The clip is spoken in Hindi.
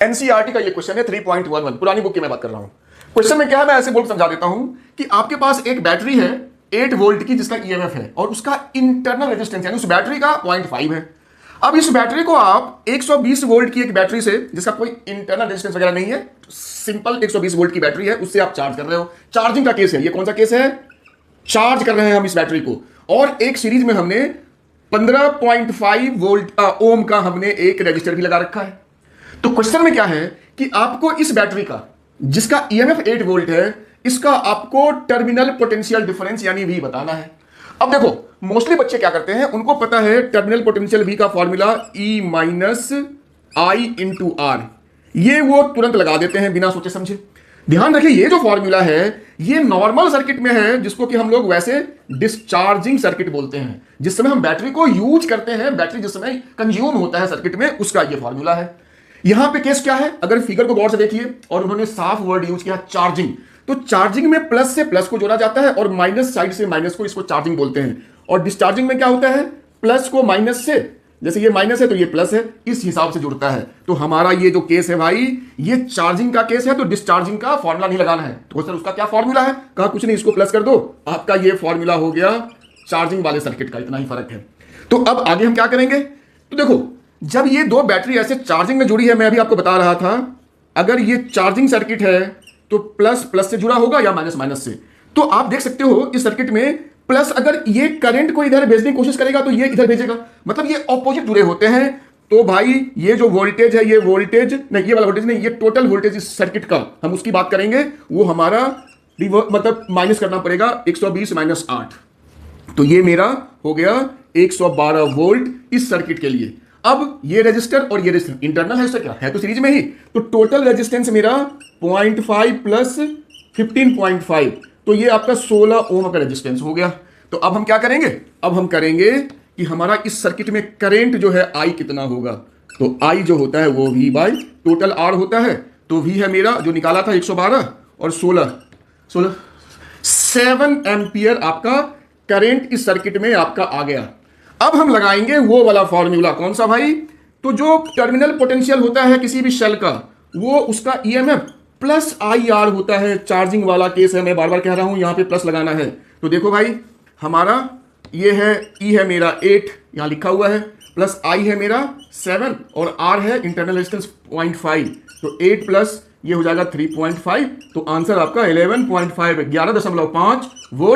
एनसीईआरटी का ये क्वेश्चन है 3.11 पुरानी बुक की मैं बात कर रहा हूं। क्वेश्चन में क्या है, मैं ऐसे बोल समझा देता हूं कि आपके पास एक बैटरी है 8 वोल्ट की जिसका ईएमएफ है और उसका इंटरनल रेजिस्टेंस यानी उस बैटरी का 0.5 है। अब इस बैटरी को आप 120 वोल्ट की एक बैटरी से जिसका कोई इंटरनल रेजिस्टेंस वगैरह नहीं है, सिंपल 120 वोल्ट की बैटरी है, उससे आप चार्ज कर रहे हो। चार्जिंग का केस है, ये कौन सा केस है? चार्ज कर रहे हैं हम इस बैटरी को और एक सीरीज में हमने 15.5 वोल्ट ओम का हमने एक रजिस्टर भी लगा रखा है। तो क्वेश्चन में क्या है कि आपको इस बैटरी का जिसका ईएमएफ 8 वोल्ट है इसका आपको टर्मिनल पोटेंशियल डिफरेंस यानी वी बताना है। अब देखो मोस्टली बच्चे क्या करते हैं, उनको पता है टर्मिनल पोटेंशियल वी का formula E minus I into R, ये वो तुरंत लगा देते हैं बिना सोचे समझे। ध्यान रखिए ये जो फॉर्मूला है ये नॉर्मल सर्किट में है जिसको कि हम लोग वैसे डिस्चार्जिंग सर्किट बोलते हैं। जिस समय हम बैटरी को यूज करते हैं, बैटरी जिस समय कंज्यूम होता है सर्किट में, उसका ये फॉर्मूला है। यहां पे केस क्या है, अगर फिगर को गौर से देखिए और उन्होंने साफ वर्ड यूज किया चार्जिंग, तो चार्जिंग में प्लस से प्लस को जोड़ा जाता है और माइनस साइड से माइनस को, इसको चार्जिंग बोलते हैं। और डिस्चार्जिंग में क्या होता है, प्लस को माइनस से, जैसे ये माइनस है तो ये प्लस है, इस हिसाब से जुड़ता है। तो हमारा ये जो केस है भाई ये चार्जिंग का केस है, तो डिस्चार्जिंग का फॉर्मूला नहीं लगाना है। तो सर उसका क्या फॉर्मूला है? कहा कुछ नहीं, इसको प्लस कर दो, आपका ये फॉर्मूला हो गया चार्जिंग वाले सर्किट का, इतना ही फर्क है। तो अब आगे हम क्या करेंगे, तो देखो जब ये दो बैटरी ऐसे चार्जिंग में जुड़ी है, मैं अभी आपको बता रहा था अगर ये चार्जिंग सर्किट है तो प्लस प्लस से जुड़ा होगा या माइनस माइनस से। तो आप देख सकते हो इस सर्किट में प्लस अगर ये करंट को इधर भेजने की कोशिश करेगा तो ये इधर भेजेगा, मतलब ये ऑपोजिट जुड़े होते हैं। तो भाई ये जो वोल्टेज है, ये वोल्टेज नहीं, ये वाला वोल्टेज नहीं, ये टोटल वोल्टेज इस सर्किट का हम उसकी बात करेंगे, वो हमारा मतलब माइनस करना पड़ेगा 120 माइनस 8, तो ये मेरा हो गया 112 वोल्ट इस सर्किट के लिए। अब ये रेजिस्टर और ये रेजिस्टर इंटरनल रेजिस्टर क्या है, तो सीरीज में ही, तो टोटल रेजिस्टेंस मेरा 0.5 प्लस 15.5, तो ये आपका 16 ओम का रेजिस्टेंस हो गया। तो अब हम क्या करेंगे, अब हम करेंगे कि हमारा इस सर्किट में करंट जो है आई कितना होगा, तो आई जो होता है वो वी बाई टोटल आर होता है। तो वी है मेरा जो निकाला था 112 और 16 7 एम्पियर आपका करंट इस सर्किट में आपका आ गया। अब हम लगाएंगे वो वाला फॉर्मूला, कौन सा भाई, तो जो टर्मिनल पोटेंशियल होता है किसी भी शेल का, वो उसका ईएमएफ प्लस आई आर होता है। चार्जिंग वाला केस है, मैं बार बार कह रहा हूं यहां पे प्लस लगाना है। तो देखो भाई हमारा ये है ई है मेरा 8 यहां लिखा हुआ है, प्लस आई है मेरा 7 और आर है इंटरनल रेजिस्टेंस 0.5, तो 8 प्लस ये हो जाएगा 3.5, तो आंसर आपका 11.5 11.5 वोल्ट।